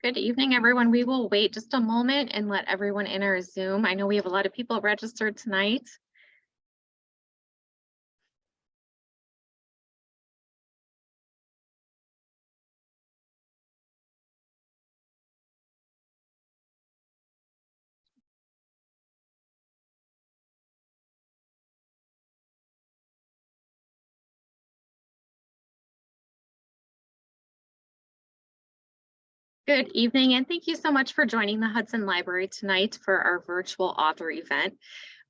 Good evening, everyone. We will wait just a moment and let everyone in our Zoom. I know we have a lot of people registered tonight. Good evening, and thank you so much for joining the Hudson Library tonight for our virtual author event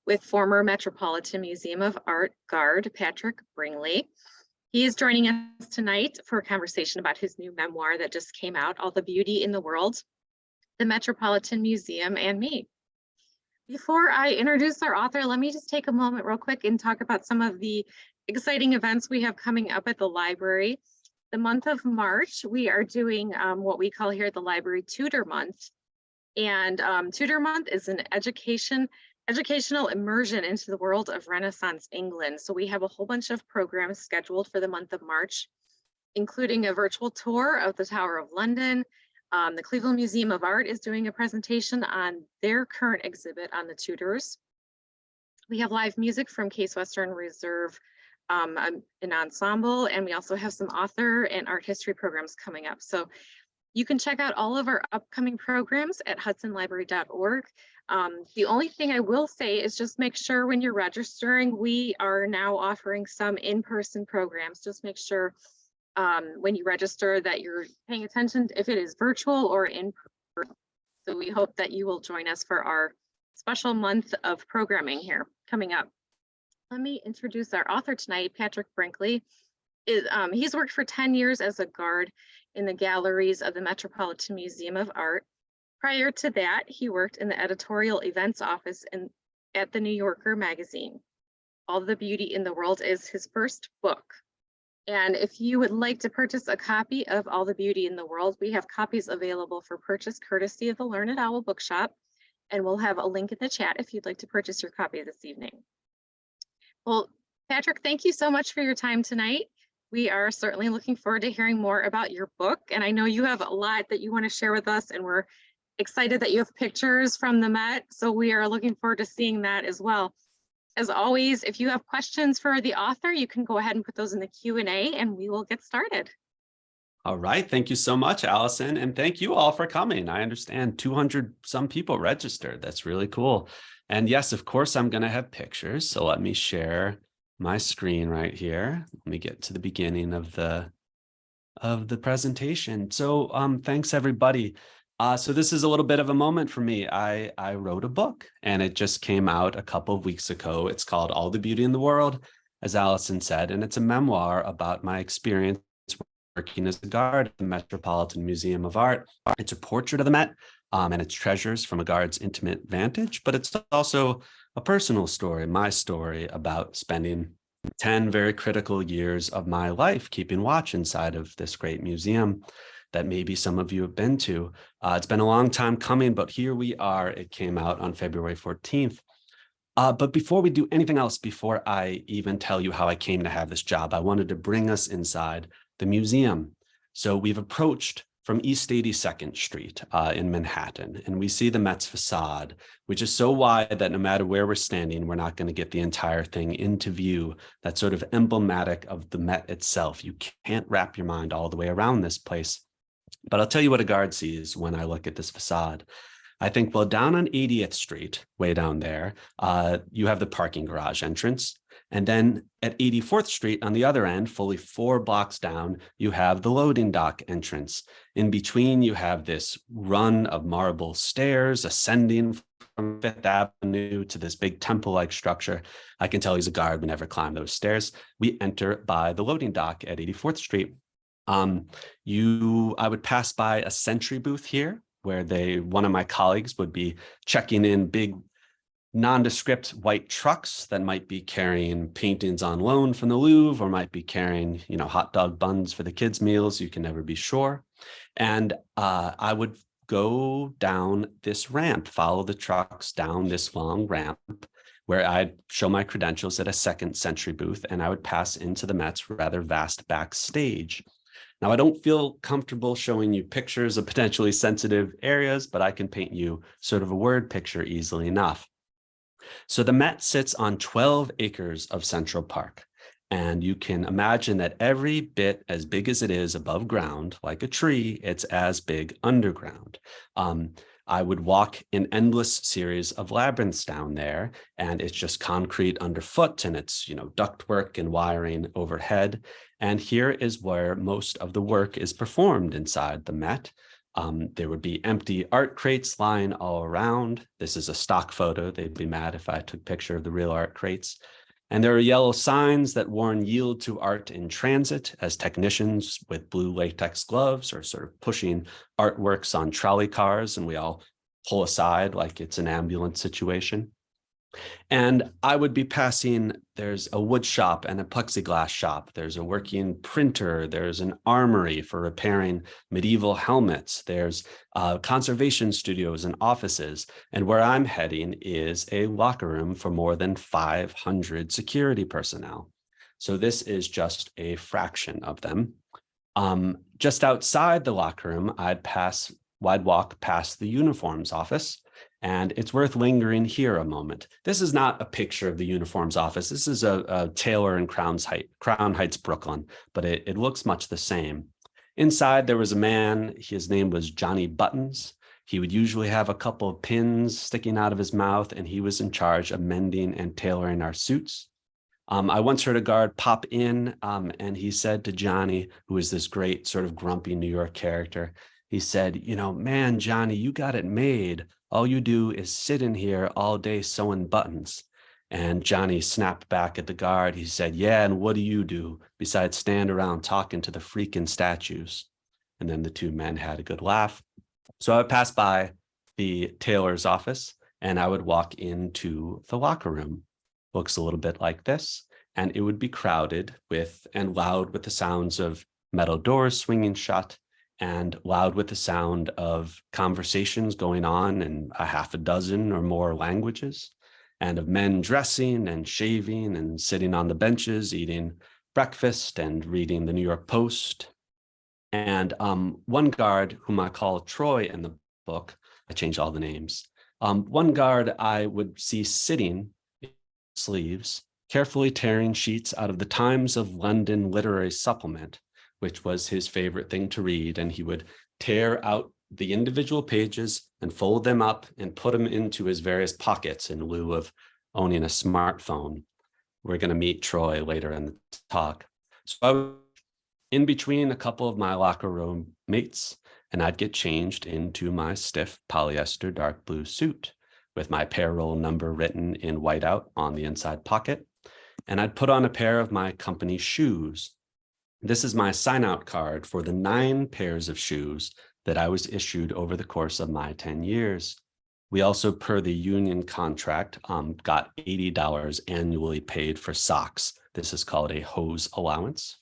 with former Metropolitan Museum of Art guard Patrick Bringley. He is joining us tonight for a conversation about his new memoir that just came out, All the Beauty in the World, the Metropolitan Museum and Me. Before I introduce our author, let me just take a moment real quick and talk about some of the exciting events we have coming up at the library. The month of March, we are doing what we call here the Library Tutor Month. And Tutor Month is an educational immersion into the world of Renaissance England. So we have a whole bunch of programs scheduled for the month of March, including a virtual tour of the Tower of London. The Cleveland Museum of Art is doing a presentation on their current exhibit on the Tudors. We have live music from Case Western Reserve, an ensemble, and we also have some author and art history programs coming up. So you can check out all of our upcoming programs at hudsonlibrary.org. The only thing I will say is just make sure when you're registering, we are now offering some in-person programs. Just make sure when you register that you're paying attention if it is virtual or in person. So we hope that you will join us for our special month of programming here coming up. Let me introduce our author tonight, Patrick Brinkley. He's worked for 10 years as a guard in the galleries of the Metropolitan Museum of Art. Prior to that, he worked in the editorial events office at the New Yorker magazine. All the Beauty in the World is his first book. And if you would like to purchase a copy of All the Beauty in the World, we have copies available for purchase courtesy of the Learned Owl Bookshop. And we'll have a link in the chat if you'd like to purchase your copy this evening. Well, Patrick, thank you so much for your time tonight. We are certainly looking forward to hearing more about your book. And I know you have a lot that you want to share with us, and we're excited that you have pictures from the Met. So we are looking forward to seeing that as well. As always, if you have questions for the author, you can go ahead and put those in the Q&A and we will get started. All right. Thank you so much, Allison. And thank you all for coming. I understand 200 some people registered. That's really cool. And yes, of course, I'm going to have pictures. So let me share my screen right here. Let me get to the beginning of the presentation. So thanks, everybody. So this is a little bit of a moment for me. I wrote a book and it just came out a couple of weeks ago. It's called All the Beauty in the World, as Allison said, and it's a memoir about my experience working as a guard at the Metropolitan Museum of Art. It's a portrait of the Met and its treasures from a guard's intimate vantage, but it's also a personal story, my story about spending 10 very critical years of my life keeping watch inside of this great museum that maybe some of you have been to. It's been a long time coming, but here we are. It came out on February 14th. But before we do anything else, before I even tell you how I came to have this job, I wanted to bring us inside the museum. So we've approached from East 82nd Street in Manhattan, and we see the Met's facade, which is so wide that no matter where we're standing, we're not going to get the entire thing into view. That's sort of emblematic of the Met itself. You can't wrap your mind all the way around this place. But I'll tell you what a guard sees when I look at this facade. I think, well, down on 80th Street, way down there, you have the parking garage entrance. And then at 84th Street on the other end, fully 4 blocks down, you have the loading dock entrance. In between, you have this run of marble stairs ascending from Fifth Avenue to this big temple-like structure. I can tell he's a guard. We never climb those stairs. We enter by the loading dock at 84th Street. I would pass by a sentry booth here where one of my colleagues would be checking in big nondescript white trucks that might be carrying paintings on loan from the Louvre or might be carrying, hot dog buns for the kids' meals. You can never be sure. And I would go down this ramp, follow the trucks down this long ramp where I'd show my credentials at a second sentry booth and I would pass into the Met's rather vast backstage. Now, I don't feel comfortable showing you pictures of potentially sensitive areas, but I can paint you sort of a word picture easily enough. So the Met sits on 12 acres of Central Park. And you can imagine that every bit as big as it is above ground, like a tree, it's as big underground. I would walk an endless series of labyrinths down there, and it's just concrete underfoot, and it's, ductwork and wiring overhead. And here is where most of the work is performed inside the Met. There would be empty art crates lying all around. This is a stock photo. They'd be mad if I took a picture of the real art crates. And there are yellow signs that warn yield to art in transit, as technicians with blue latex gloves are sort of pushing artworks on trolley cars, and we all pull aside like it's an ambulance situation. And I would be passing, there's a wood shop and a plexiglass shop. There's a working printer. There's an armory for repairing medieval helmets. There's conservation studios and offices. And where I'm heading is a locker room for more than 500 security personnel. So this is just a fraction of them. Just outside the locker room, I'd walk past the uniforms office. And it's worth lingering here a moment. This is not a picture of the uniforms office. This is a tailor in Crown Heights, Brooklyn, but it looks much the same. Inside, there was a man. His name was Johnny Buttons. He would usually have a couple of pins sticking out of his mouth, and he was in charge of mending and tailoring our suits. I once heard a guard pop in, and he said to Johnny, who is this great sort of grumpy New York character, he said, man, Johnny, you got it made. All you do is sit in here all day sewing buttons. And Johnny snapped back at the guard. He said, yeah, and what do you do besides stand around talking to the freaking statues? And then the two men had a good laugh. So I would pass by the tailor's office and I would walk into the locker room. Looks a little bit like this. And it would be crowded with and loud with the sounds of metal doors swinging shut, and loud with the sound of conversations going on in a half a dozen or more languages, and of men dressing and shaving and sitting on the benches, eating breakfast and reading the New York Post. And one guard, whom I call Troy in the book, I change all the names. One guard I would see sitting in sleeves, carefully tearing sheets out of the Times of London Literary Supplement, which was his favorite thing to read. And he would tear out the individual pages and fold them up and put them into his various pockets in lieu of owning a smartphone. We're going to meet Troy later in the talk. So I was in between a couple of my locker room mates, and I'd get changed into my stiff polyester dark blue suit with my payroll number written in whiteout on the inside pocket. And I'd put on a pair of my company shoes. This is my sign-out card for the 9 pairs of shoes that I was issued over the course of my 10 years. We also, per the union contract, got $80 annually paid for socks. This is called a hose allowance.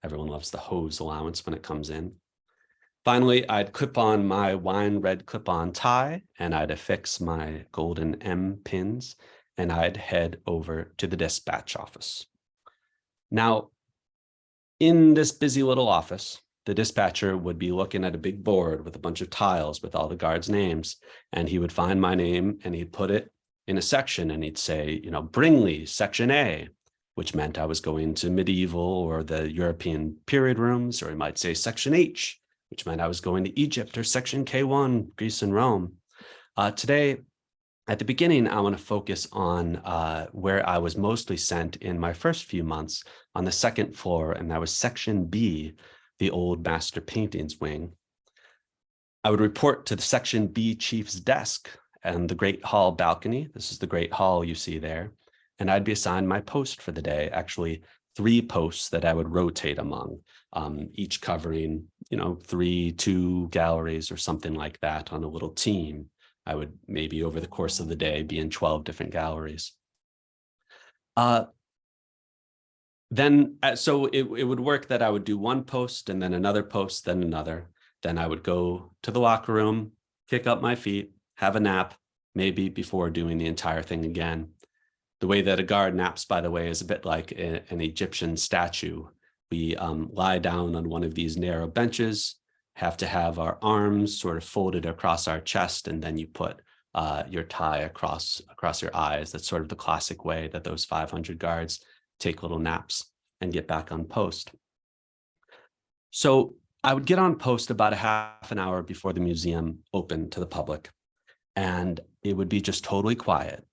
Everyone loves the hose allowance when it comes in. Finally, I'd clip on my wine red clip-on tie, and I'd affix my golden M pins, and I'd head over to the dispatch office. Now, in this busy little office, the dispatcher would be looking at a big board with a bunch of tiles with all the guards' names, and he would find my name and he'd put it in a section and he'd say, Bringley, section A, which meant I was going to medieval or the European period rooms, or he might say section H, which meant I was going to Egypt, or section K1, Greece and Rome. Today, at the beginning, I want to focus on where I was mostly sent in my first few months, on the second floor, and that was section B, the old master paintings wing. I would report to the section B chief's desk and the Great Hall balcony. This is the Great Hall you see there. And I'd be assigned my post for the day, actually 3 posts that I would rotate among, each covering, 2 galleries or something like that on a little team. I would maybe over the course of the day be in 12 different galleries. So it would work that I would do one post and then another post, then another. Then I would go to the locker room, kick up my feet, have a nap, maybe before doing the entire thing again. The way that a guard naps, by the way, is a bit like an Egyptian statue. We lie down on one of these narrow benches, have to have our arms sort of folded across our chest, and then you put your tie across your eyes. That's sort of the classic way that those 500 guards take little naps and get back on post. So I would get on post about a half an hour before the museum opened to the public, and it would be just totally quiet.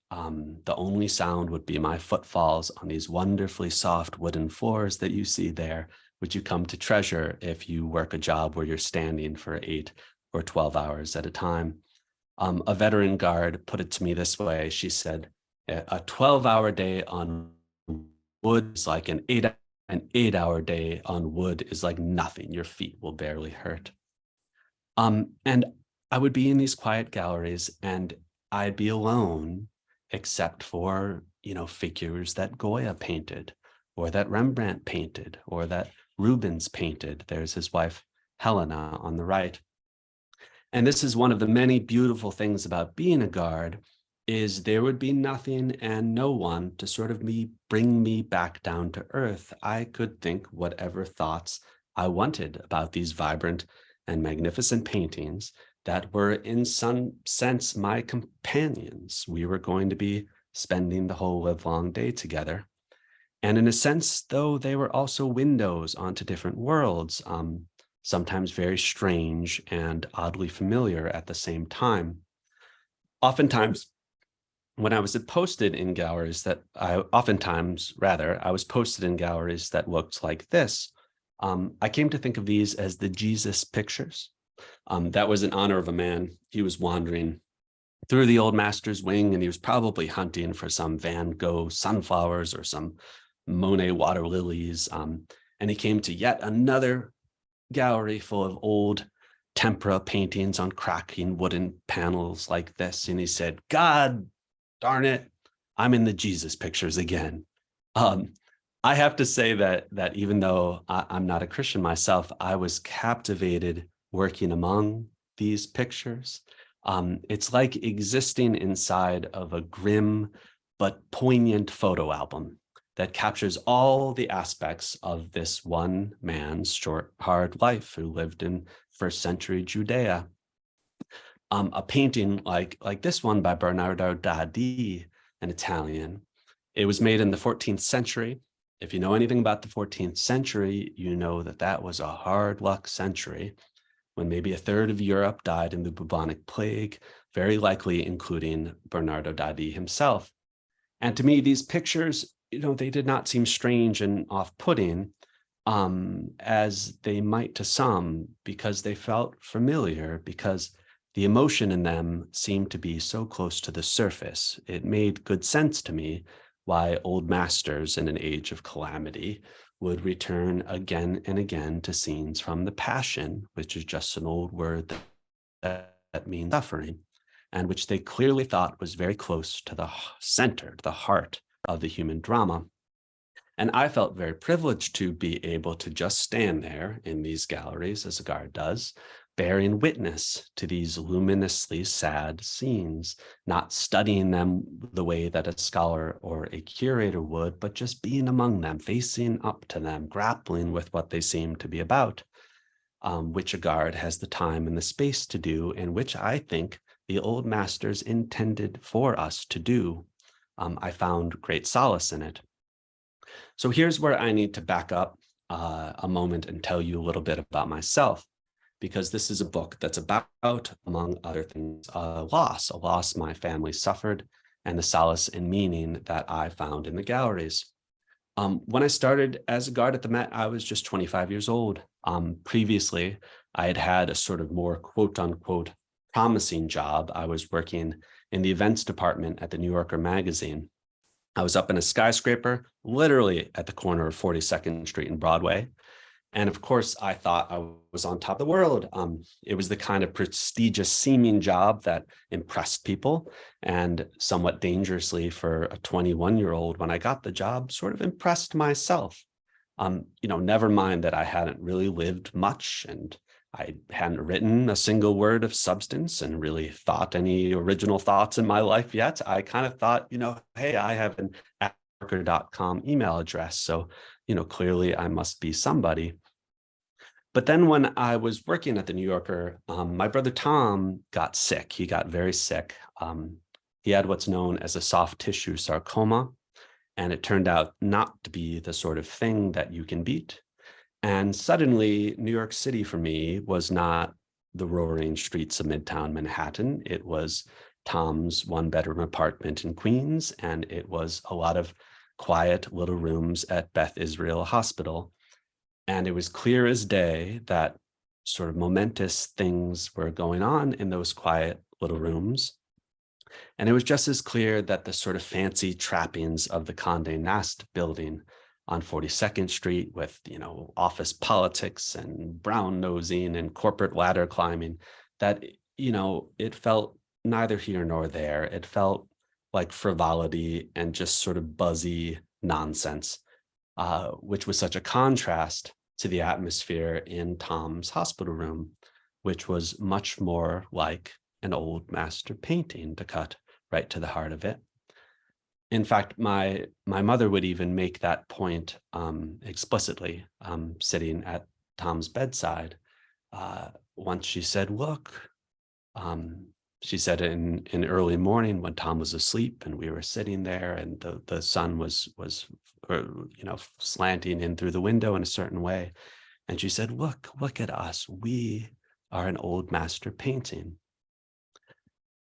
The only sound would be my footfalls on these wonderfully soft wooden floors that you see there, which you come to treasure if you work a job where you're standing for 8 or 12 hours at a time. A veteran guard put it to me this way. She said, a 12-hour day on wood is like an 8-hour day on wood is like nothing. Your feet will barely hurt. And I would be in these quiet galleries and I'd be alone, except for, figures that Goya painted, or that Rembrandt painted, or that Rubens painted. There's his wife, Helena, on the right. And this is one of the many beautiful things about being a guard, is there would be nothing and no one to sort of bring me back down to earth. I could think whatever thoughts I wanted about these vibrant and magnificent paintings that were in some sense my companions. We were going to be spending the whole livelong day together. And in a sense, though, they were also windows onto different worlds, sometimes very strange and oddly familiar at the same time. Oftentimes, when I was posted in galleries I was posted in galleries that looked like this. I came to think of these as the Jesus pictures. That was in honor of a man. He was wandering through the old master's wing, and he was probably hunting for some Van Gogh sunflowers or some Monet water lilies. And he came to yet another gallery full of old tempera paintings on cracking wooden panels like this. And he said, God darn it, I'm in the Jesus pictures again. I have to say that even though I'm not a Christian myself, I was captivated working among these pictures. It's like existing inside of a grim but poignant photo album that captures all the aspects of this one man's short, hard life who lived in first century Judea. A painting like this one by Bernardo Daddi, an Italian. It was made in the 14th century. If you know anything about the 14th century, you know that was a hard luck century when maybe a third of Europe died in the bubonic plague, very likely including Bernardo Daddi himself. And to me, these pictures, they did not seem strange and off-putting, as they might to some, because they felt familiar, because the emotion in them seemed to be so close to the surface. It made good sense to me why old masters in an age of calamity would return again and again to scenes from the Passion, which is just an old word that means suffering, and which they clearly thought was very close to the center, the heart of the human drama. And I felt very privileged to be able to just stand there in these galleries, as a guard does, bearing witness to these luminously sad scenes, not studying them the way that a scholar or a curator would, but just being among them, facing up to them, grappling with what they seem to be about, which a guard has the time and the space to do, and which I think the old masters intended for us to do. I found great solace in it. So here's where I need to back up a moment and tell you a little bit about myself, because this is a book that's about, among other things, a loss my family suffered, and the solace and meaning that I found in the galleries. When I started as a guard at the Met, I was just 25 years old. Previously, I had had a sort of more quote unquote promising job. I was working in the events department at the New Yorker magazine. I was up in a skyscraper, literally at the corner of 42nd Street and Broadway. And of course, I thought I was on top of the world. It was the kind of prestigious seeming job that impressed people, and somewhat dangerously for a 21-year-old, when I got the job, sort of impressed myself. Never mind that I hadn't really lived much, and I hadn't written a single word of substance and really thought any original thoughts in my life yet. I kind of thought, hey, I have an @worker.com email address. So, clearly I must be somebody. But then when I was working at the New Yorker, my brother Tom got sick. He got very sick. He had what's known as a soft tissue sarcoma, and it turned out not to be the sort of thing that you can beat. And suddenly, New York City for me was not the roaring streets of Midtown Manhattan. It was Tom's one-bedroom apartment in Queens, and it was a lot of quiet little rooms at Beth Israel Hospital. And it was clear as day that sort of momentous things were going on in those quiet little rooms. And it was just as clear that the sort of fancy trappings of the Condé Nast building on 42nd Street with, office politics and brown nosing and corporate ladder climbing, that, it felt neither here nor there. It felt like frivolity and just sort of buzzy nonsense, which was such a contrast to the atmosphere in Tom's hospital room, which was much more like an old master painting, to cut right to the heart of it. In fact, my mother would even make that point explicitly, sitting at Tom's bedside. Once she said, "Look," she said in early morning when Tom was asleep and we were sitting there and the sun was slanting in through the window in a certain way, and she said, "Look at us. We are an old master painting."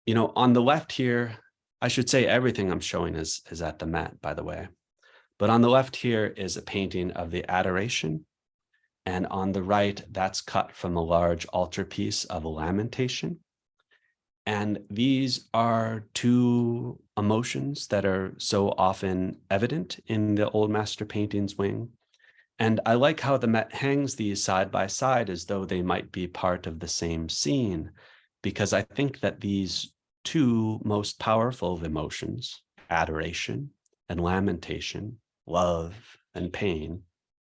On the left here, I should say everything I'm showing is at the Met, by the way. But on the left here is a painting of the Adoration. And on the right, that's cut from a large altarpiece of a Lamentation. And these are two emotions that are so often evident in the Old Master Paintings wing. And I like how the Met hangs these side by side as though they might be part of the same scene, because I think that these two most powerful of emotions, adoration and lamentation, love and pain,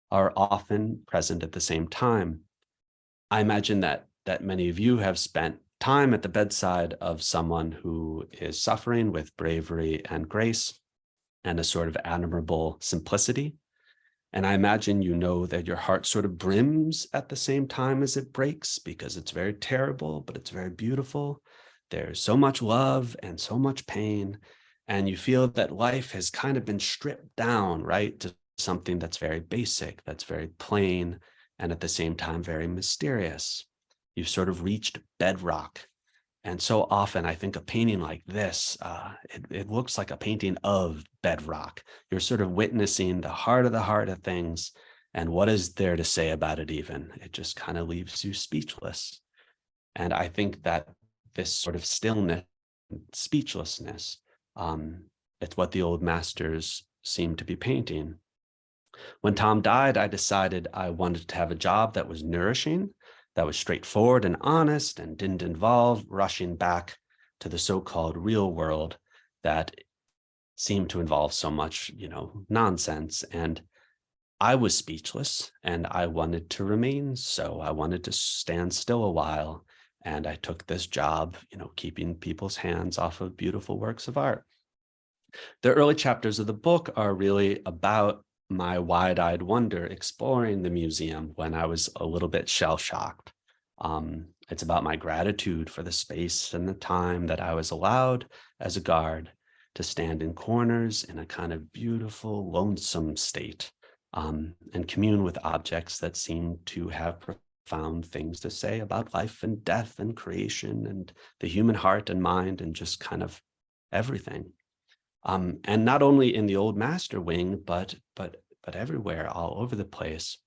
are often present at the same time. I imagine that many of you have spent time at the bedside of someone who is suffering with bravery and grace and a sort of admirable simplicity. And I imagine that your heart sort of brims at the same time as it breaks, because it's very terrible, but it's very beautiful. There's so much love and so much pain. And you feel that life has kind of been stripped down, right, to something that's very basic, that's very plain, and at the same time, very mysterious. You've sort of reached bedrock. And so often I think a painting like this, it looks like a painting of bedrock. You're sort of witnessing the heart of things. And what is there to say about it even? It just kind of leaves you speechless. And I think that this sort of stillness, speechlessness, it's what the old masters seem to be painting. When Tom died, I decided I wanted to have a job that was nourishing, that was straightforward and honest, and didn't involve rushing back to the so-called real world that seemed to involve so much, nonsense. And I was speechless, and I wanted to remain so. I wanted to stand still a while, and I took this job, keeping people's hands off of beautiful works of art. The early chapters of the book are really about my wide-eyed wonder exploring the museum when I was a little bit shell-shocked. It's about my gratitude for the space and the time that I was allowed as a guard to stand in corners in a kind of beautiful, lonesome state, and commune with objects that seem to have profound things to say about life and death and creation and the human heart and mind and just kind of everything. And not only in the old master wing, but everywhere, all over the place.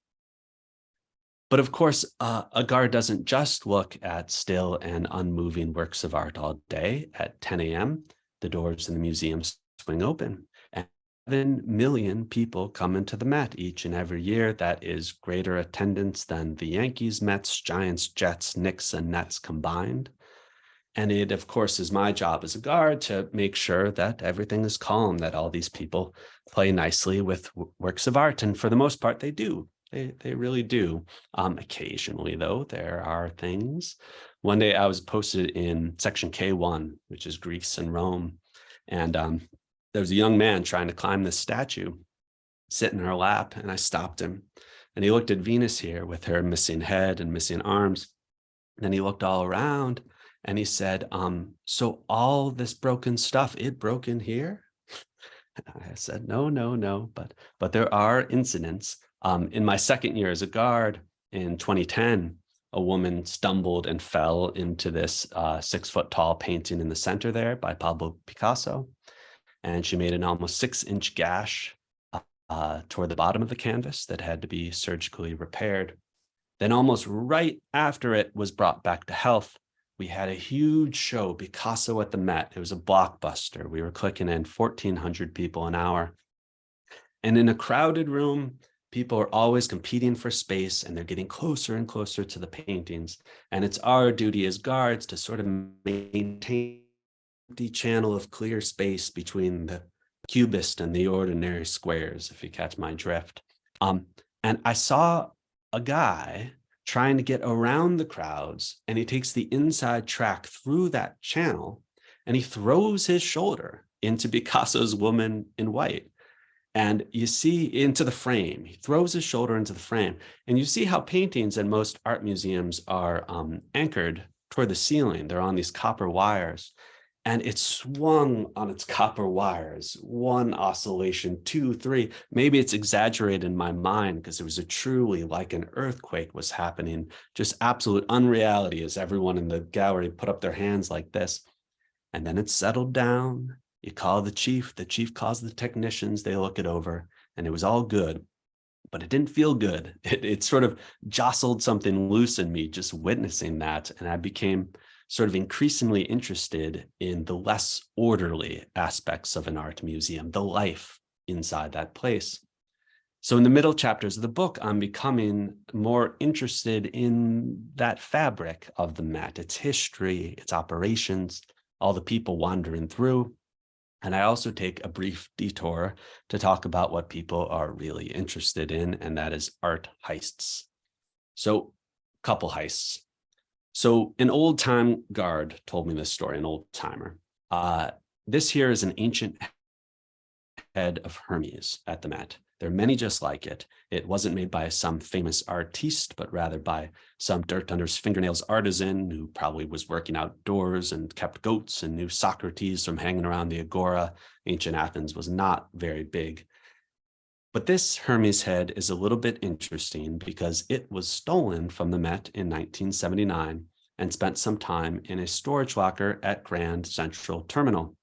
But of course, a guard doesn't just look at still and unmoving works of art all day. At 10 a.m., the doors in the museum swing open, and 7 million people come into the Met each and every year. That is greater attendance than the Yankees, Mets, Giants, Jets, Knicks, and Nets combined. And it, of course, is my job as a guard to make sure that everything is calm, that all these people play nicely with works of art. And for the most part, they do. They really do. Occasionally, though, there are things. One day I was posted in section K1, which is Greece and Rome. And there was a young man trying to climb this statue. sit in her lap, and I stopped him. And he looked at Venus here with her missing head and missing arms. And then he looked all around and he said, so all this broken stuff, it broke in here? I said, no, no, no, but there are incidents. In my second year as a guard in 2010, a woman stumbled and fell into this 6-foot tall painting in the center there by Pablo Picasso. And she made an almost 6-inch gash toward the bottom of the canvas that had to be surgically repaired. Then almost right after it was brought back to health, we had a huge show, Picasso at the Met. It was a blockbuster. We were clicking in 1,400 people an hour. And in a crowded room, people are always competing for space and they're getting closer and closer to the paintings. And it's our duty as guards to sort of maintain the channel of clear space between the cubist and the ordinary squares, if you catch my drift. And I saw a guy trying to get around the crowds, and he takes the inside track through that channel, and he throws his shoulder into Picasso's woman in white. And you see into the frame, he throws his shoulder into the frame, and you see how paintings in most art museums are anchored toward the ceiling. They're on these copper wires. And it swung on its copper wires, 1 oscillation, 2, 3. Maybe it's exaggerated in my mind because it was a truly like an earthquake was happening, just absolute unreality as everyone in the gallery put up their hands like this. And then it settled down. You call the chief calls the technicians, they look it over, and it was all good. But it didn't feel good. It sort of jostled something loose in me just witnessing that. And I became sort of increasingly interested in the less orderly aspects of an art museum, the life inside that place. So in the middle chapters of the book, I'm becoming more interested in that fabric of the Met, its history, its operations, all the people wandering through. And I also take a brief detour to talk about what people are really interested in, and that is art heists. So, couple heists. So an old time guard told me this story, an old timer. This here is an ancient head of Hermes at the Met. There are many just like it. It wasn't made by some famous artiste, but rather by some dirt under his fingernails artisan who probably was working outdoors and kept goats and knew Socrates from hanging around the agora. Ancient Athens was not very big. But this Hermes head is a little bit interesting because it was stolen from the Met in 1979 and spent some time in a storage locker at Grand Central Terminal.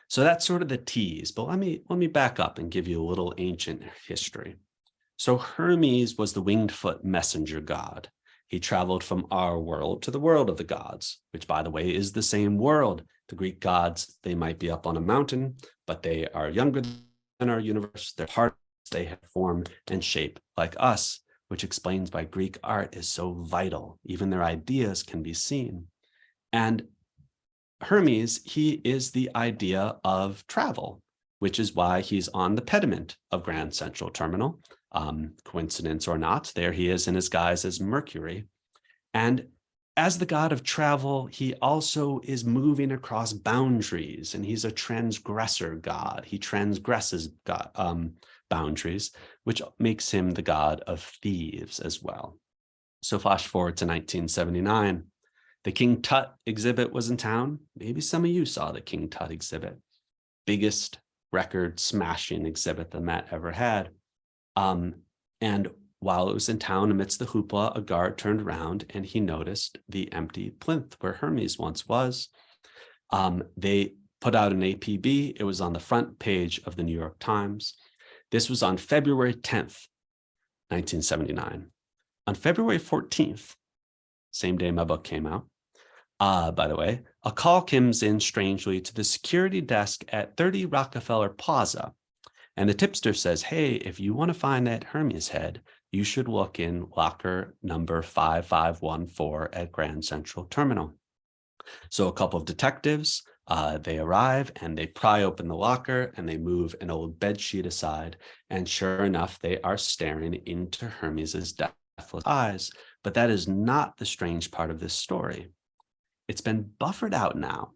So that's sort of the tease, but let me back up and give you a little ancient history. So Hermes was the winged foot messenger god. He traveled from our world to the world of the gods, which, by the way, is the same world. The Greek gods, they might be up on a mountain, but they are younger than our universe. Their hearts, they have form and shape like us, which explains why Greek art is so vital. Even their ideas can be seen. And Hermes, he is the idea of travel, which is why he's on the pediment of Grand Central Terminal. Coincidence or not, there he is in his guise as Mercury. And as the god of travel, he also is moving across boundaries, and he's a transgressor god. He transgresses boundaries, which makes him the god of thieves as well. So flash forward to 1979. The King Tut exhibit was in town. Maybe some of you saw the King Tut exhibit. Biggest record smashing exhibit the Met ever had. And while it was in town amidst the hoopla, a guard turned around and he noticed the empty plinth where Hermes once was. They put out an APB. It was on the front page of the New York Times. This was on February 10th, 1979. On February 14th, same day my book came out, by the way, a call comes in strangely to the security desk at 30 Rockefeller Plaza. And the tipster says, hey, if you want to find that Hermes head, you should look in locker number 5514 at Grand Central Terminal. So a couple of detectives, they arrive and they pry open the locker and they move an old bed sheet aside. And sure enough, they are staring into Hermes's deathless eyes. But that is not the strange part of this story. It's been buffered out now,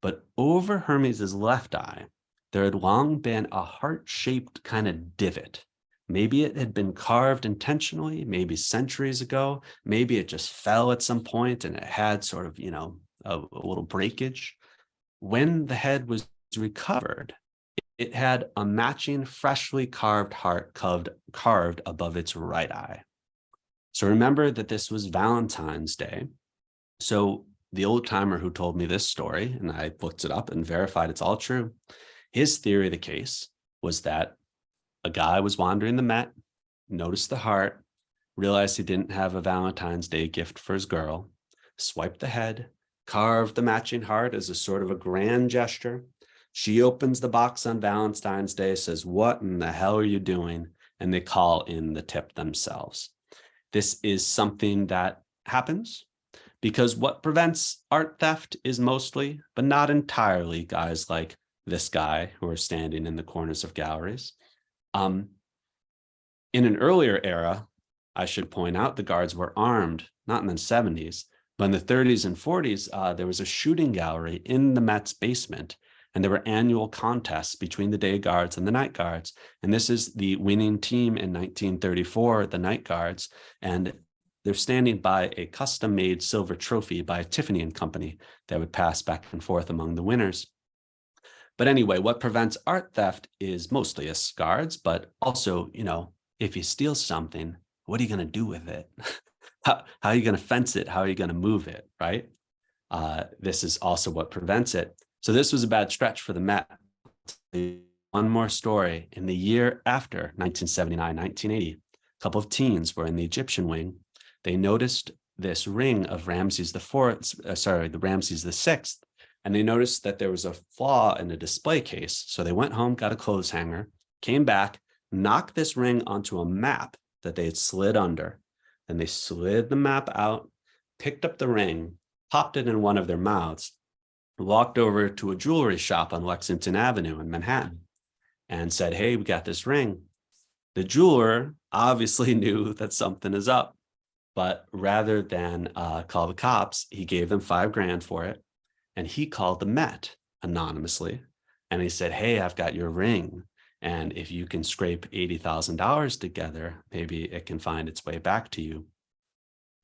but over Hermes's left eye, there had long been a heart-shaped kind of divot. Maybe it had been carved intentionally, maybe centuries ago. Maybe it just fell at some point and it had sort of, a little breakage. When the head was recovered, it had a matching freshly carved heart carved above its right eye. So remember that this was Valentine's Day. So the old timer who told me this story, and I looked it up and verified it's all true, his theory of the case was that a guy was wandering the Met, noticed the heart, realized he didn't have a Valentine's Day gift for his girl, swiped the head, carved the matching heart as a sort of a grand gesture. She opens the box on Valentine's Day, says, "What in the hell are you doing?" And they call in the tip themselves. This is something that happens because what prevents art theft is mostly, but not entirely, guys like this guy who are standing in the corners of galleries. In an earlier era, I should point out, the guards were armed, not in the 70s, but in the 30s and 40s, there was a shooting gallery in the Met's basement, and there were annual contests between the day guards and the night guards. And this is the winning team in 1934, the night guards, and they're standing by a custom-made silver trophy by Tiffany and Company that would pass back and forth among the winners. But anyway, what prevents art theft is mostly us guards, but also, if you steal something, what are you going to do with it? How are you going to fence it? How are you going to move it, right? This is also what prevents it. So this was a bad stretch for the Met. One more story. In the year after 1979, 1980, a couple of teens were in the Egyptian wing. They noticed this ring of Ramses the Ramses VI, and they noticed that there was a flaw in a display case. So they went home, got a clothes hanger, came back, knocked this ring onto a map that they had slid under. Then they slid the map out, picked up the ring, popped it in one of their mouths, walked over to a jewelry shop on Lexington Avenue in Manhattan and said, "Hey, we got this ring." The jeweler obviously knew that something is up, but rather than call the cops, he gave them $5,000 for it. And he called the Met anonymously. And he said, "Hey, I've got your ring. And if you can scrape $80,000 together, maybe it can find its way back to you."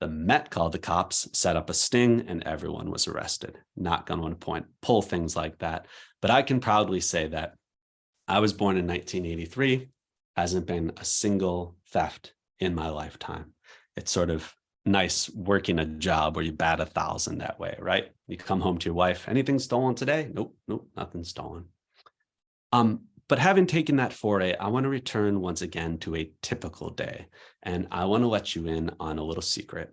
The Met called the cops, set up a sting, and everyone was arrested. Not going to pull things like that. But I can proudly say that I was born in 1983. Hasn't been a single theft in my lifetime. It's sort of nice working a job where you bat 1,000 that way, right? You come home to your wife, "Anything stolen today?" Nope, nothing stolen. But having taken that foray, I want to return once again to a typical day. And I want to let you in on a little secret.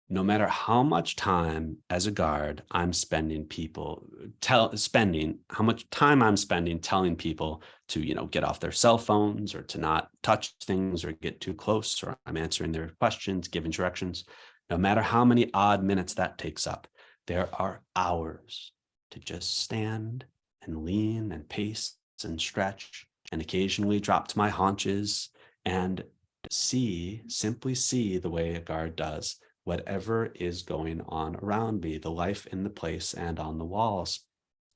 No matter how much time as a guard I'm spending how much time I'm spending telling people to, get off their cell phones or to not touch things or get too close, or I'm answering their questions, giving directions, no matter how many odd minutes that takes up, there are hours to just stand and lean and pace and stretch and occasionally drop to my haunches and simply see the way a guard does whatever is going on around me, the life in the place and on the walls.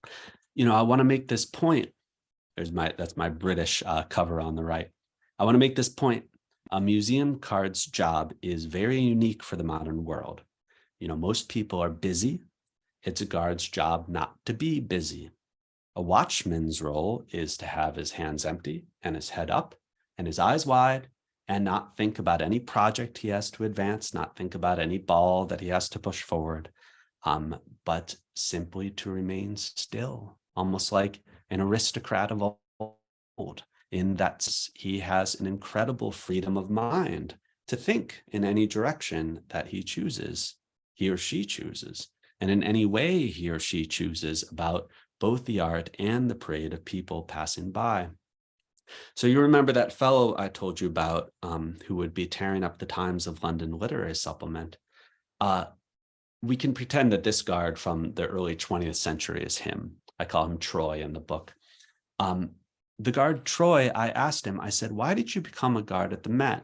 I want to make this point. That's my British cover on the right. I want to make this point. A museum guard's job is very unique for the modern world. Most people are busy. It's a guard's job not to be busy. A watchman's role is to have his hands empty and his head up and his eyes wide, and not think about any project he has to advance, not think about any ball that he has to push forward, but simply to remain still, almost like an aristocrat of old, in that he has an incredible freedom of mind to think in any direction that he or she chooses, and in any way he or she chooses about both the art and the parade of people passing by. So you remember that fellow I told you about who would be tearing up the Times of London literary supplement? We can pretend that this guard from the early 20th century is him. I call him Troy in the book. The guard Troy, I asked him, I said, "Why did you become a guard at the Met?"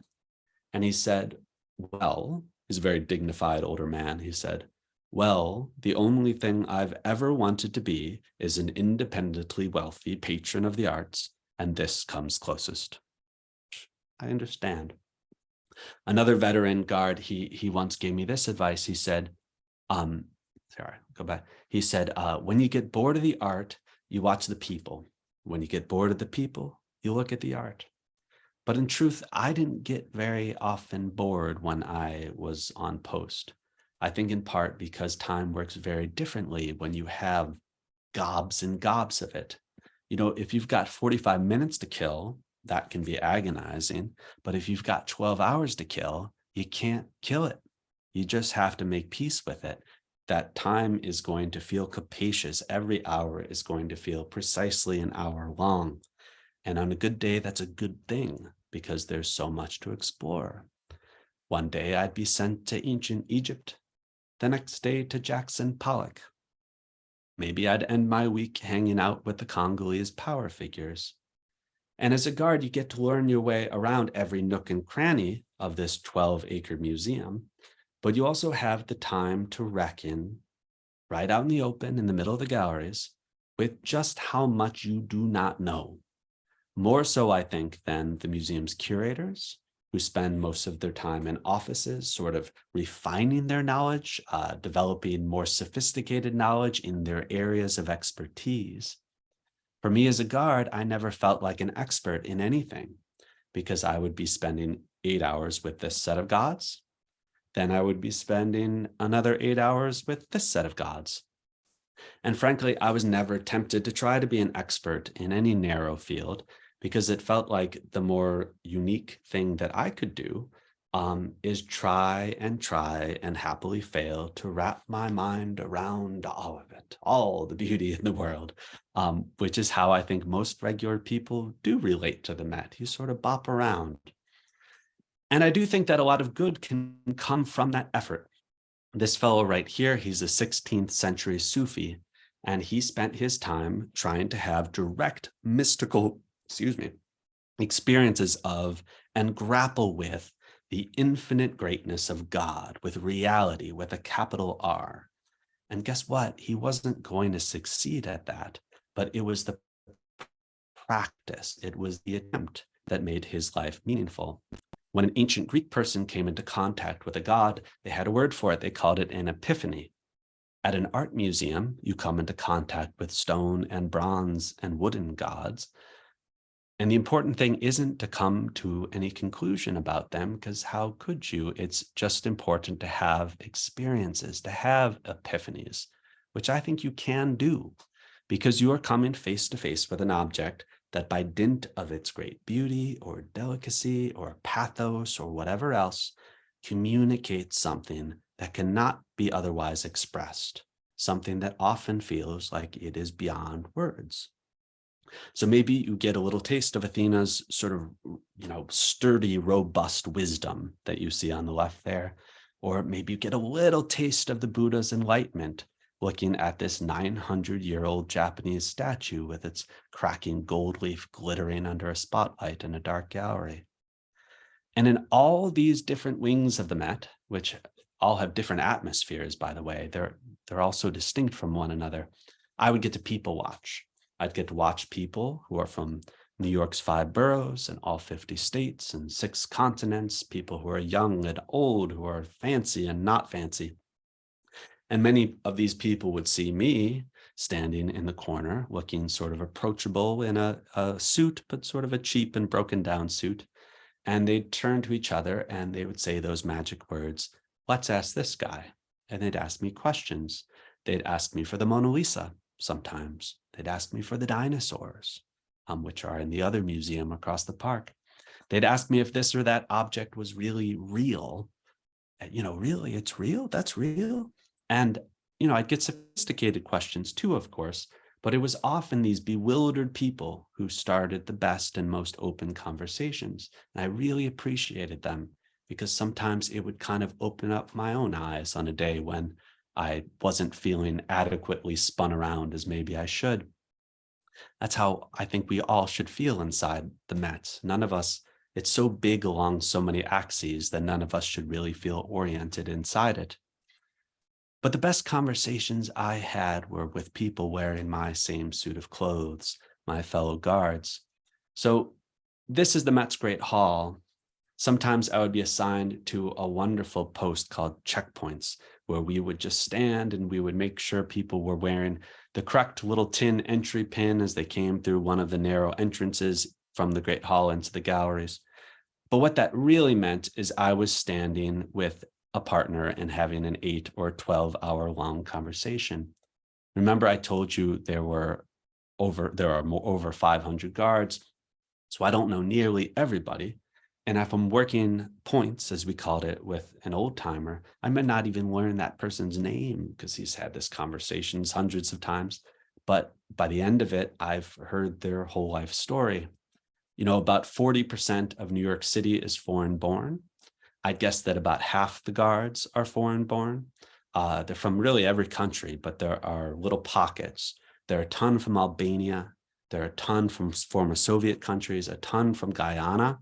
And he said, he's a very dignified older man. He said, Well, the only thing I've ever wanted to be is an independently wealthy patron of the arts, and this comes closest. I understand. Another veteran guard, he once gave me this advice. He said, um, sorry, go back. He said, when you get bored of the art, you watch the people. When you get bored of the people, you look at the art. But in truth, I didn't get very often bored when I was on post. I think in part because time works very differently when you have gobs and gobs of it. You know, if you've got 45 minutes to kill, that can be agonizing. But if you've got 12 hours to kill, you can't kill it. You just have to make peace with it. That time is going to feel capacious. Every hour is going to feel precisely an hour long. And on a good day, that's a good thing because there's so much to explore. One day I'd be sent to ancient Egypt, the next day to Jackson Pollock. Maybe I'd end my week hanging out with the Congolese power figures. And as a guard, you get to learn your way around every nook and cranny of this 12-acre museum, but you also have the time to reckon right out in the open in the middle of the galleries with just how much you do not know. More so, I think, than the museum's curators, who spend most of their time in offices, sort of refining their knowledge, developing more sophisticated knowledge in their areas of expertise. For me as a guard, I never felt like an expert in anything because I would be spending 8 hours with this set of gods. Then I would be spending another 8 hours with this set of gods. And frankly, I was never tempted to try to be an expert in any narrow field because it felt like the more unique thing that I could do is try and happily fail to wrap my mind around all of it, all the beauty in the world, which is how I think most regular people do relate to the Met. You sort of bop around. And I do think that a lot of good can come from that effort. This fellow right here, he's a 16th century Sufi, and he spent his time trying to have direct mystical, experiences of and grapple with the infinite greatness of God, with reality, with a capital R. And guess what? He wasn't going to succeed at that, but it was the practice, it was the attempt that made his life meaningful. When an ancient Greek person came into contact with a god, they had a word for it. They called it an epiphany. At an art museum, you come into contact with stone and bronze and wooden gods. And the important thing isn't to come to any conclusion about them, because how could you? It's just important to have experiences, to have epiphanies, which I think you can do because you are coming face to face with an object that by dint of its great beauty or delicacy or pathos or whatever else communicates something that cannot be otherwise expressed, something that often feels like it is beyond words. So maybe you get a little taste of Athena's sort of, sturdy, robust wisdom that you see on the left there. Or maybe you get a little taste of the Buddha's enlightenment, looking at this 900-year-old Japanese statue with its cracking gold leaf glittering under a spotlight in a dark gallery. And in all these different wings of the Met, which all have different atmospheres, by the way, they're also distinct from one another, I would get to people watch. I'd get to watch people who are from New York's 5 boroughs and all 50 states and 6 continents, people who are young and old, who are fancy and not fancy. And many of these people would see me standing in the corner, looking sort of approachable in a suit, but sort of a cheap and broken down suit. And they'd turn to each other and they would say those magic words, "Let's ask this guy." And they'd ask me questions. They'd ask me for the Mona Lisa sometimes. They'd ask me for the dinosaurs, which are in the other museum across the park. They'd ask me if this or that object was really real. Really, it's real? That's real? And, I'd get sophisticated questions too, of course, but it was often these bewildered people who started the best and most open conversations. And I really appreciated them because sometimes it would kind of open up my own eyes on a day when I wasn't feeling adequately spun around as maybe I should. That's how I think we all should feel inside the Met. None of us, it's so big along so many axes that none of us should really feel oriented inside it. But the best conversations I had were with people wearing my same suit of clothes, my fellow guards. So this is the Met's Great Hall. Sometimes I would be assigned to a wonderful post called checkpoints, where we would just stand and we would make sure people were wearing the correct little tin entry pin as they came through one of the narrow entrances from the Great Hall into the galleries. But what that really meant is I was standing with a partner and having an 8 or 12 hour long conversation. Remember, I told you there are over 500 guards. So I don't know nearly everybody. And if I'm working points, as we called it, with an old timer, I may not even learn that person's name because he's had this conversations hundreds of times. But by the end of it, I've heard their whole life story. About 40% of New York City is foreign born. I guess that about half the guards are foreign born. They're from really every country, but there are little pockets. There are a ton from Albania. There are a ton from former Soviet countries, a ton from Guyana.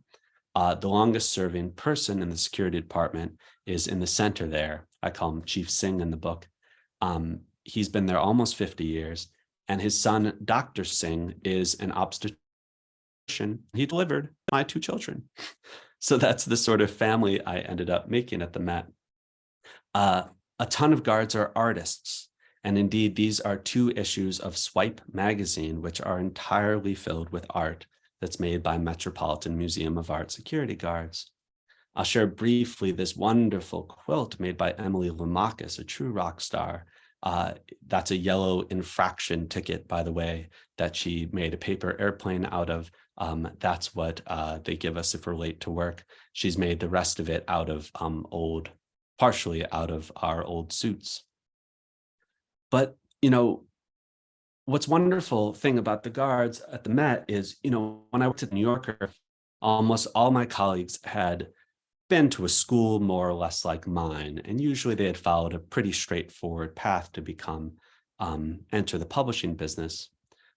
The longest serving person in the security department is in the center there. I call him Chief Singh in the book. He's been there almost 50 years. And his son, Dr. Singh, is an obstetrician. He delivered my 2 children. So that's the sort of family I ended up making at the Met. A ton of guards are artists. And indeed, these are 2 issues of Swipe magazine, which are entirely filled with art that's made by Metropolitan Museum of Art security guards. I'll share briefly this wonderful quilt made by Emily Lamakis, a true rock star. That's a yellow infraction ticket, by the way, that she made a paper airplane out of. That's what they give us if we're late to work. She's made the rest of it out of partially out of our old suits. But, what's wonderful thing about the guards at the Met is, when I worked at the New Yorker, almost all my colleagues had been to a school more or less like mine, and usually they had followed a pretty straightforward path to enter the publishing business.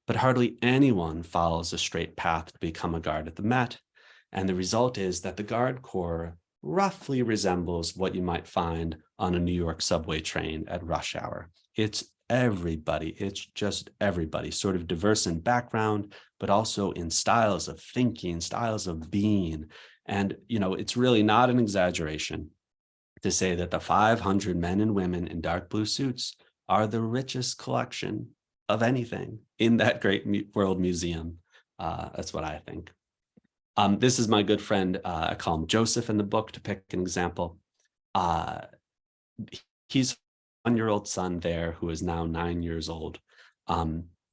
But hardly anyone follows a straight path to become a guard at the Met, and the result is that the Guard Corps roughly resembles what you might find on a New York subway train at rush hour. It's everybody. It's just everybody, sort of diverse in background, but also in styles of thinking, styles of being. And, it's really not an exaggeration to say that the 500 men and women in dark blue suits are the richest collection of anything in that great world museum. That's what I think. This is my good friend. I call him Joseph in the book to pick an example. He's a 1-year-old son there who is now 9 years old.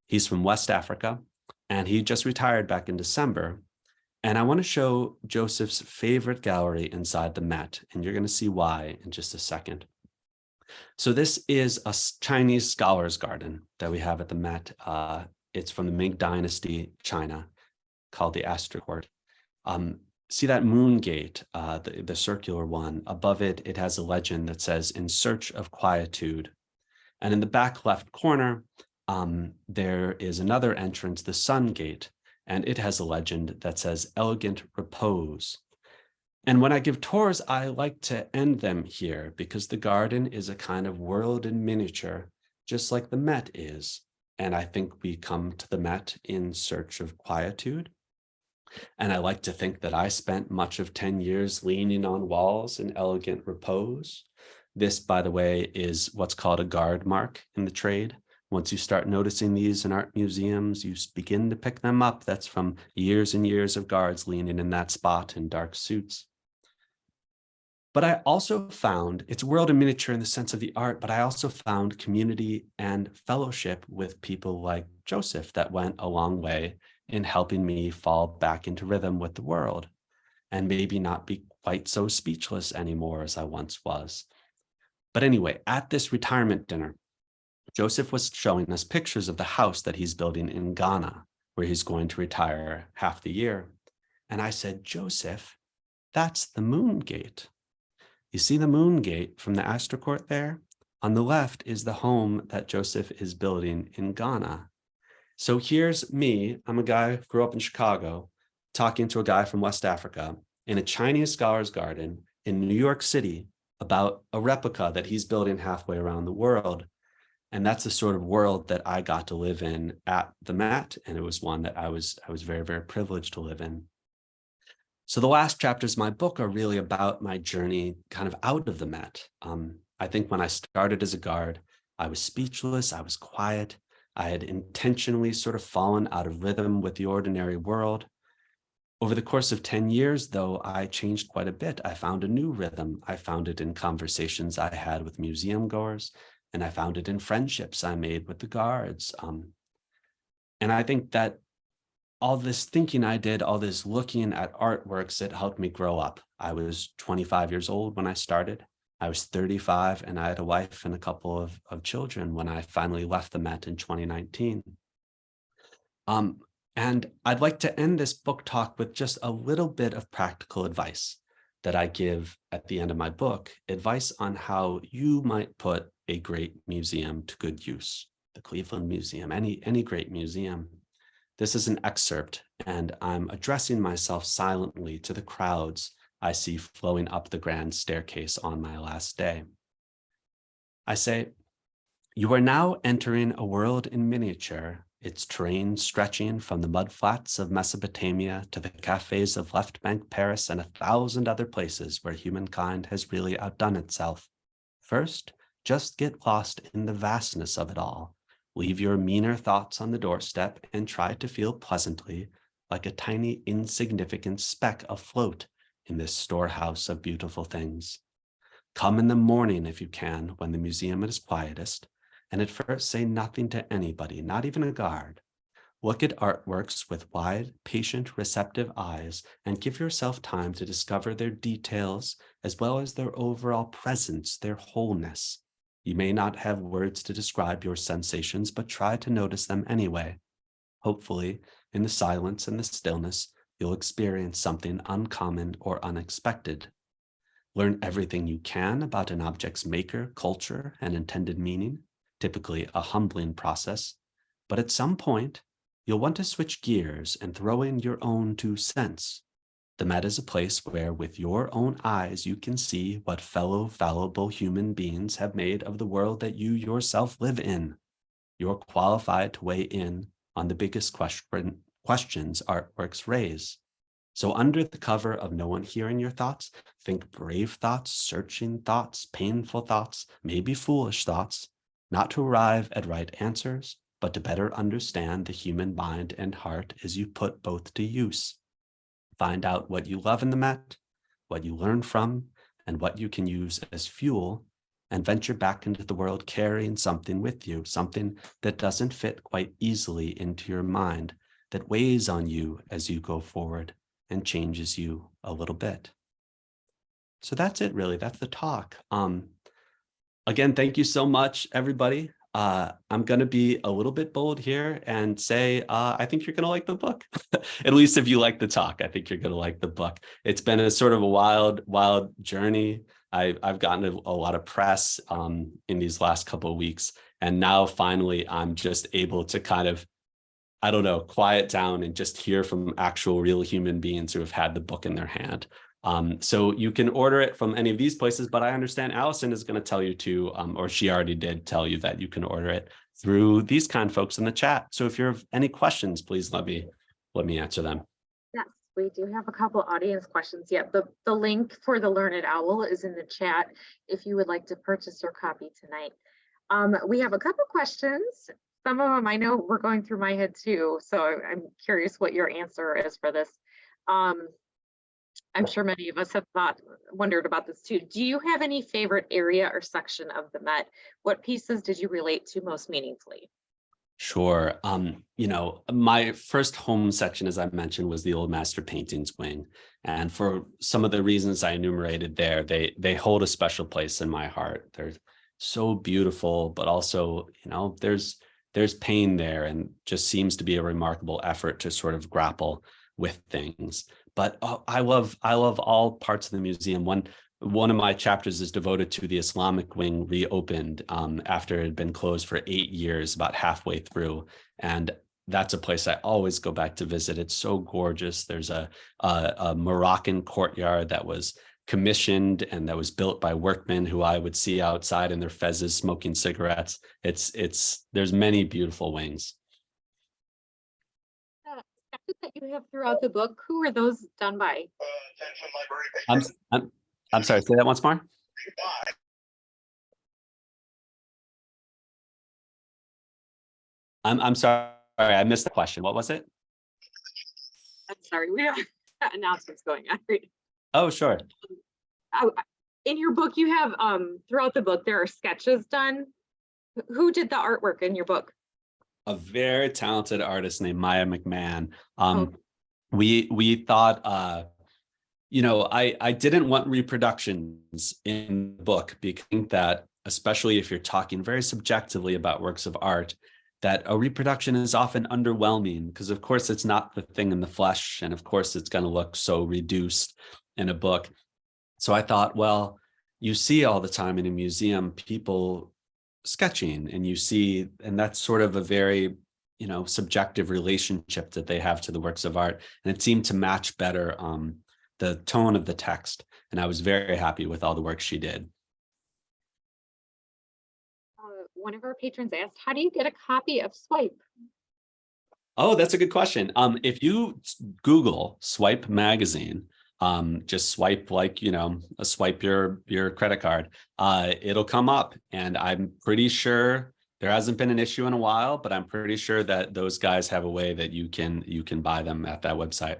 He's from West Africa, and he just retired back in December. And I want to show Joseph's favorite gallery inside the Met, and you're going to see why in just a second. So this is a Chinese scholars garden that we have at the Met. It's from the Ming Dynasty, China, called the Astor Court. See that moon gate, the circular one. Above it, it has a legend that says, "In search of quietude." And in the back left corner, there is another entrance, the sun gate, and it has a legend that says, "Elegant repose." And when I give tours, I like to end them here because the garden is a kind of world in miniature, just like the Met is. And I think we come to the Met in search of quietude. And I like to think that I spent much of 10 years leaning on walls in elegant repose. This, by the way, is what's called a guard mark in the trade. Once you start noticing these in art museums, you begin to pick them up. That's from years and years of guards leaning in that spot in dark suits. But I also found, it's world in miniature in the sense of the art, but I also found community and fellowship with people like Joseph that went a long way in helping me fall back into rhythm with the world and maybe not be quite so speechless anymore as I once was. But anyway, at this retirement dinner, Joseph was showing us pictures of the house that he's building in Ghana, where he's going to retire half the year. And I said, "Joseph, that's the moon gate. You see the moon gate from the Astor Court there? On the left is the home that Joseph is building in Ghana." So here's me, I'm a guy who grew up in Chicago, talking to a guy from West Africa in a Chinese scholar's garden in New York City, about a replica that he's building halfway around the world. And that's the sort of world that I got to live in at the Met. And it was one that I was very, very privileged to live in. So the last chapters of my book are really about my journey kind of out of the Met. I think when I started as a guard, I was speechless, I was quiet. I had intentionally sort of fallen out of rhythm with the ordinary world. Over the course of 10 years, though, I changed quite a bit. I found a new rhythm. I found it in conversations I had with museum goers, and I found it in friendships I made with the guards. And I think that all this thinking I did, all this looking at artworks, it helped me grow up. I was 25 years old when I started. I was 35 and I had a wife and a couple of children when I finally left the Met in 2019. And I'd like to end this book talk with just a little bit of practical advice that I give at the end of my book, advice on how you might put a great museum to good use. The Cleveland Museum, any great museum. This is an excerpt, and I'm addressing myself silently to the crowds I see flowing up the grand staircase on my last day. I say, "You are now entering a world in miniature, its terrain stretching from the mudflats of Mesopotamia to the cafes of Left Bank Paris and 1,000 other places where humankind has really outdone itself. First, just get lost in the vastness of it all. Leave your meaner thoughts on the doorstep and try to feel pleasantly like a tiny, insignificant speck afloat in this storehouse of beautiful things. Come in the morning if you can, when the museum is quietest, and at first say nothing to anybody, not even a guard. Look at artworks with wide, patient, receptive eyes and give yourself time to discover their details as well as their overall presence, their wholeness. You may not have words to describe your sensations, but try to notice them anyway. Hopefully, in the silence and the stillness, you'll experience something uncommon or unexpected. Learn everything you can about an object's maker, culture, and intended meaning, typically a humbling process. But at some point, you'll want to switch gears and throw in your own 2 cents. The Met is a place where, with your own eyes, you can see what fellow fallible human beings have made of the world that you yourself live in. You're qualified to weigh in on the biggest questions artworks raise. So under the cover of no one hearing your thoughts, think brave thoughts, searching thoughts, painful thoughts, maybe foolish thoughts, not to arrive at right answers, but to better understand the human mind and heart as you put both to use. Find out what you love in the Met, what you learn from, and what you can use as fuel, and venture back into the world carrying something with you, something that doesn't fit quite easily into your mind, that weighs on you as you go forward and changes you a little bit." So that's it, really. That's the talk. Again, thank you so much, everybody. I'm going to be a little bit bold here and say, I think you're going to like the book. At least if you like the talk, I think you're going to like the book. It's been a sort of a wild journey. I've gotten a lot of press in these last couple of weeks. And now finally, I'm just able to kind of, I don't know, quiet down and just hear from actual real human beings who have had the book in their hand. So you can order it from any of these places, but I understand Allison is going to tell you to, or she already did tell you that you can order it through these kind folks in the chat. So if you have any questions, please let me answer them. Yes, we do have a couple audience questions. Yeah, the link for the Learned Owl is in the chat if you would like to purchase your copy tonight. We have a couple questions. Some of them I know were going through my head too, so I'm curious what your answer is for this. I'm sure many of us have wondered about this too. Do you have any favorite area or section of the Met? What pieces did you relate to most meaningfully? Sure. My first home section, as I mentioned, was the Old Master Paintings wing. And for some of the reasons I enumerated there, they hold a special place in my heart. They're so beautiful, but also, there's pain there, and just seems to be a remarkable effort to sort of grapple with things. But I love all parts of the museum. One of my chapters is devoted to the Islamic wing reopened after it had been closed for 8 years, about halfway through. And that's a place I always go back to visit. It's so gorgeous. There's a Moroccan courtyard that was commissioned and that was built by workmen who I would see outside in their fezzes smoking cigarettes. There's many beautiful wings. Sketches that you have throughout the book, who are those done by? I'm sorry, say that once more. I'm sorry, I missed the question. What was it? I'm sorry, we have announcements going on. Right? Oh, sure. In your book, you have throughout the book, there are sketches done. Who did the artwork in your book? A very talented artist named Maya McMahon. We thought, I didn't want reproductions in the book because that, especially if you're talking very subjectively about works of art, that a reproduction is often underwhelming because, of course, it's not the thing in the flesh. And of course, it's going to look so reduced in a book. So I thought, well, you see all the time in a museum, people sketching, and that's sort of a very, subjective relationship that they have to the works of art. And it seemed to match better the tone of the text. And I was very happy with all the work she did. One of our patrons asked, how do you get a copy of Swipe? Oh, that's a good question. If you Google Swipe magazine, just swipe like, swipe your credit card, it'll come up. And I'm pretty sure there hasn't been an issue in a while, but I'm pretty sure that those guys have a way that you can buy them at that website.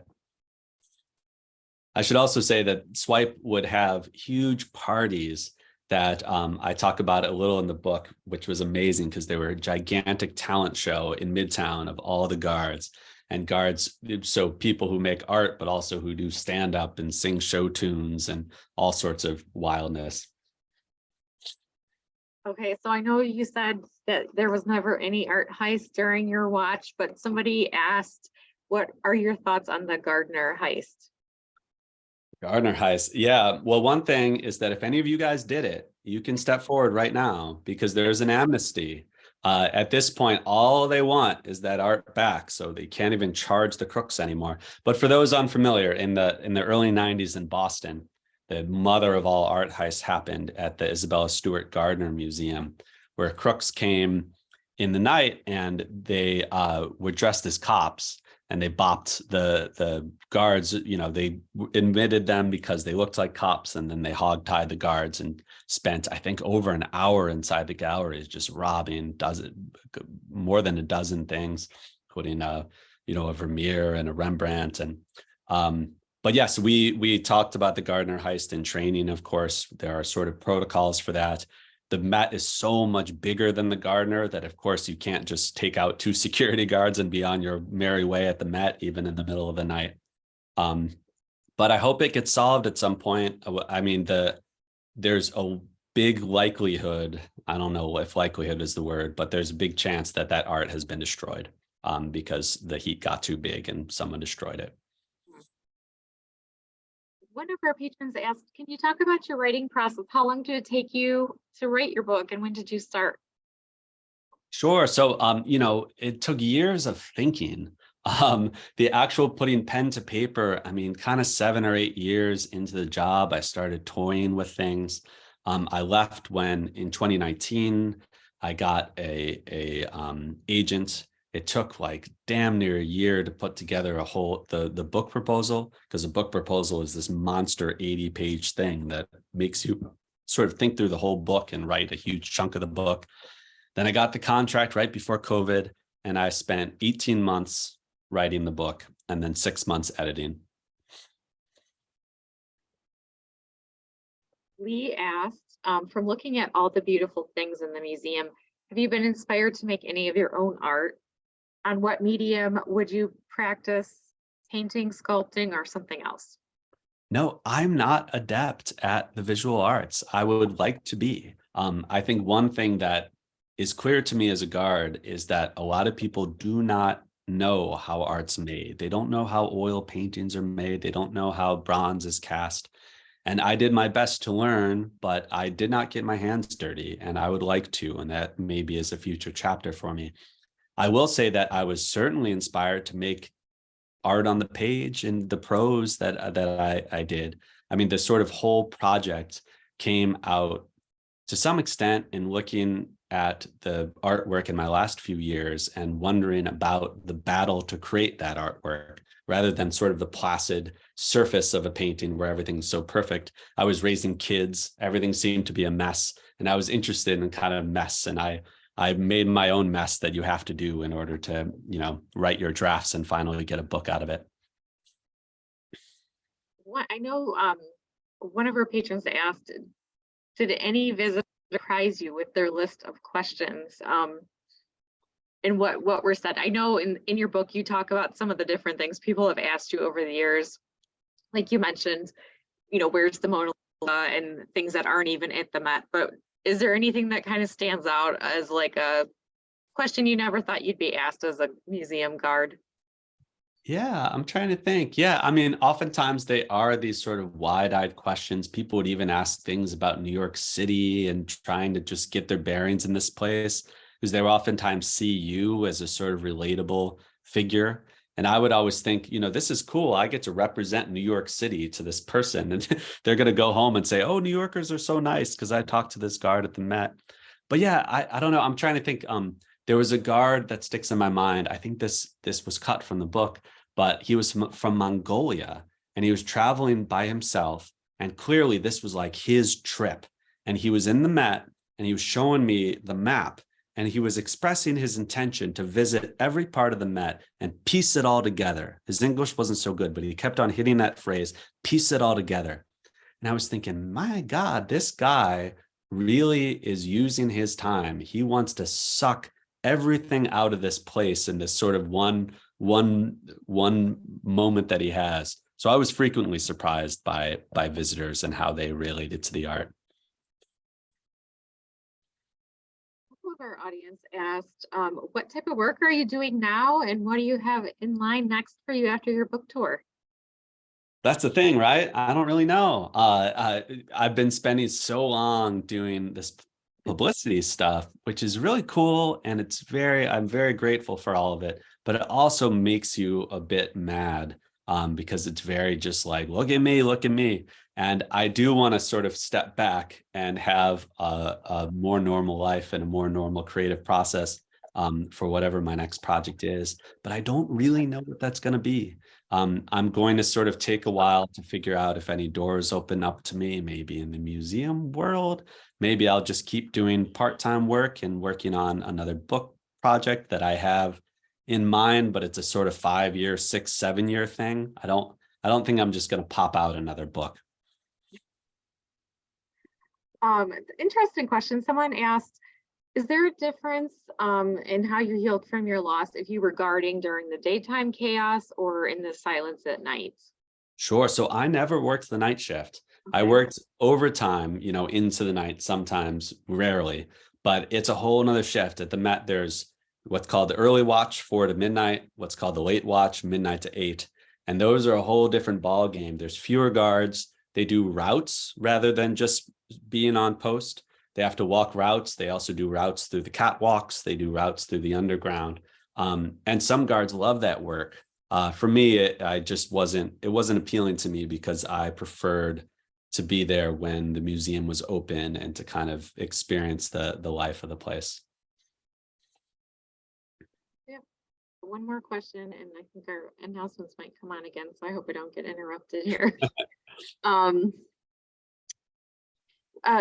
I should also say that Swipe would have huge parties that I talk about it a little in the book, which was amazing because they were a gigantic talent show in Midtown of all the guards. And guards, so people who make art, but also who do stand up and sing show tunes and all sorts of wildness. Okay, so I know you said that there was never any art heist during your watch, but somebody asked, what are your thoughts on the Gardner heist? Gardner heist. Yeah. Well, one thing is that if any of you guys did it, you can step forward right now because there's an amnesty. At this point, all they want is that art back, so they can't even charge the crooks anymore. But for those unfamiliar, in the early 90s in Boston, the mother of all art heists happened at the Isabella Stewart Gardner Museum, where crooks came in the night and they were dressed as cops. And they bopped the guards, they admitted them because they looked like cops. And then they hogtied the guards and spent, I think, over an hour inside the galleries just robbing more than a dozen things, including a Vermeer and a Rembrandt. And but yes, we talked about the Gardner heist in training. Of course, there are sort of protocols for that. The Met is so much bigger than the Gardner that, of course, you can't just take out 2 security guards and be on your merry way at the Met, even in the middle of the night. But I hope it gets solved at some point. I mean, there's a big likelihood, I don't know if likelihood is the word, but there's a big chance that art has been destroyed because the heat got too big and someone destroyed it. One of our patrons asked, can you talk about your writing process? How long did it take you to write your book and when did you start? Sure. So, it took years of thinking. The actual putting pen to paper, I mean, kind of 7 or 8 years into the job, I started toying with things. I left when in 2019, I got a agent. It took like damn near a year to put together the book proposal, because a book proposal is this monster 80-page thing that makes you sort of think through the whole book and write a huge chunk of the book. Then I got the contract right before COVID, and I spent 18 months writing the book and then 6 months editing. Lee asked, from looking at all the beautiful things in the museum, have you been inspired to make any of your own art? On what medium would you practice painting, sculpting, or something else? No, I'm not adept at the visual arts. I would like to be. I think one thing that is clear to me as a guard is that a lot of people do not know how art's made. They don't know how oil paintings are made. They don't know how bronze is cast. And I did my best to learn, but I did not get my hands dirty, and I would like to, and that maybe is a future chapter for me. I will say that I was certainly inspired to make art on the page and the prose that I did. I mean, the sort of whole project came out to some extent in looking at the artwork in my last few years and wondering about the battle to create that artwork rather than sort of the placid surface of a painting where everything's so perfect. I was raising kids, everything seemed to be a mess, and I was interested in kind of mess. And I made my own mess that you have to do in order to, write your drafts and finally get a book out of it. I know one of our patrons asked, did any visitor surprise you with their list of questions? And what were said? I know in your book, you talk about some of the different things people have asked you over the years. Like you mentioned, where's the Mona Lisa and things that aren't even at the Met. But is there anything that kind of stands out as like a question you never thought you'd be asked as a museum guard? Yeah, I'm trying to think. Yeah, I mean, oftentimes they are these sort of wide-eyed questions. People would even ask things about New York City and trying to just get their bearings in this place because they would oftentimes see you as a sort of relatable figure. And I would always think, this is cool. I get to represent New York City to this person. And they're going to go home and say, oh, New Yorkers are so nice because I talked to this guard at the Met. But yeah, I don't know. I'm trying to think. There was a guard that sticks in my mind. I think this was cut from the book, but he was from Mongolia and he was traveling by himself. And clearly this was like his trip. And he was in the Met and he was showing me the map and he was expressing his intention to visit every part of the Met and piece it all together. His English wasn't so good, but he kept on hitting that phrase, piece it all together. And I was thinking, my God, this guy really is using his time. He wants to suck everything out of this place in this sort of one moment that he has. So I was frequently surprised by visitors and how they related to the art. Of our audience asked, what type of work are you doing now and what do you have in line next for you after your book tour? That's the thing, right? I don't really know. I've been spending so long doing this publicity stuff, which is really cool. And I'm very grateful for all of it, but it also makes you a bit mad because it's very just like, look at me, look at me. And I do want to sort of step back and have a more normal life and a more normal creative process for whatever my next project is, but I don't really know what that's going to be. I'm going to sort of take a while to figure out if any doors open up to me, maybe in the museum world. Maybe I'll just keep doing part-time work and working on another book project that I have in mind, but it's a sort of 5-year, 6, 7-year thing. I don't think I'm just going to pop out another book. Interesting question. Someone asked, is there a difference in how you healed from your loss if you were guarding during the daytime chaos or in the silence at night? Sure. So I never worked the night shift. Okay. I worked overtime, into the night, sometimes, rarely, but it's a whole nother shift. At the Met, there's what's called the early watch, 4 to midnight, what's called the late watch, midnight to 8. And those are a whole different ball game. There's fewer guards. They do routes rather than just being on post. They have to walk routes. They also do routes through the catwalks. They do routes through the underground. And some guards love that work. For me, it wasn't appealing to me because I preferred to be there when the museum was open and to kind of experience the life of the place. Yeah. One more question, and I think our announcements might come on again, so I hope I don't get interrupted here.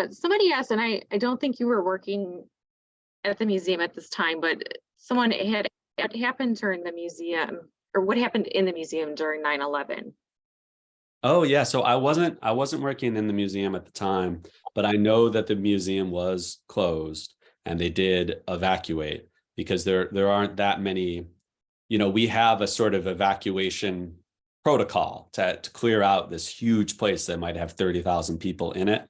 Somebody asked, and I don't think you were working at the museum at this time, but someone had what happened during the museum, or what happened in the museum during 9/11? Oh yeah, so I wasn't working in the museum at the time, but I know that the museum was closed and they did evacuate because there aren't that many, we have a sort of evacuation protocol to clear out this huge place that might have 30,000 people in it.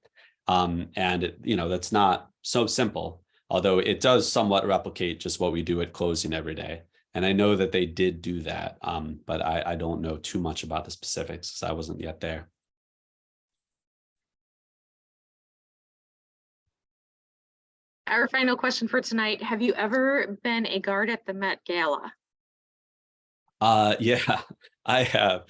And that's not so simple, although it does somewhat replicate just what we do at closing every day. And I know that they did do that, but I don't know too much about the specifics because I wasn't yet there. Our final question for tonight: have you ever been a guard at the Met Gala? Yeah, I have.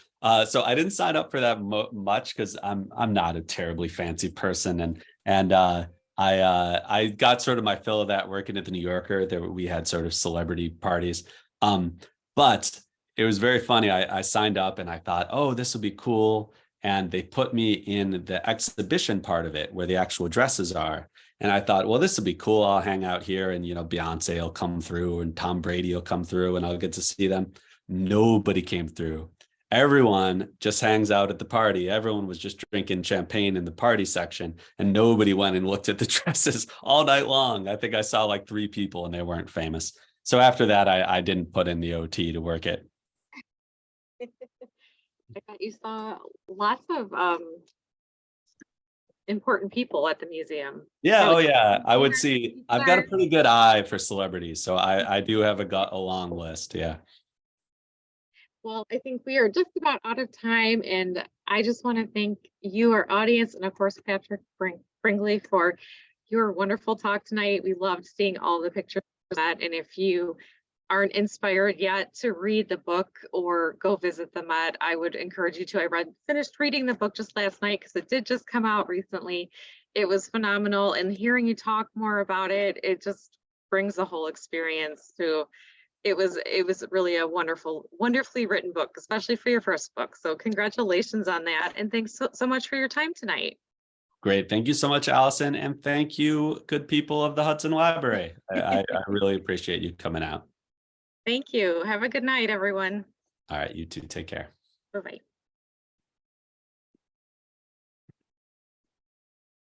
So I didn't sign up for that much because I'm not a terribly fancy person, and I got sort of my fill of that working at the New Yorker. There we had sort of celebrity parties, but it was very funny. I signed up and I thought, oh, this would be cool, and they put me in the exhibition part of it where the actual dresses are. And I thought, well, this will be cool. I'll hang out here, and Beyonce will come through, and Tom Brady will come through, and I'll get to see them. Nobody came through. Everyone just hangs out at the party. Everyone was just drinking champagne in the party section, and nobody went and looked at the dresses all night long. I think I saw like 3 people, and they weren't famous. So after that, I didn't put in the OT to work it. I bet you saw lots of important people at the museum. Yeah, oh Probably yeah. I would dinner, see. I've got a pizza. pretty good eye for celebrities, so I do have a long list. Yeah. Well, I think we are just about out of time, and I just want to thank you, our audience, and of course, Patrick Bringley, for your wonderful talk tonight. We loved seeing all the pictures of that, and if you aren't inspired yet to read the book or go visit the Met, I would encourage you to. I finished reading the book just last night because it did just come out recently. It was phenomenal, and hearing you talk more about it, it just brings the whole experience to. It was really a wonderfully written book, especially for your first book. So congratulations on that, and thanks so much for your time tonight. Great. Thank you so much, Allison. And thank you, good people of the Hudson Library. I really appreciate you coming out. Thank you. Have a good night, everyone. All right, you too. Take care. Bye-bye.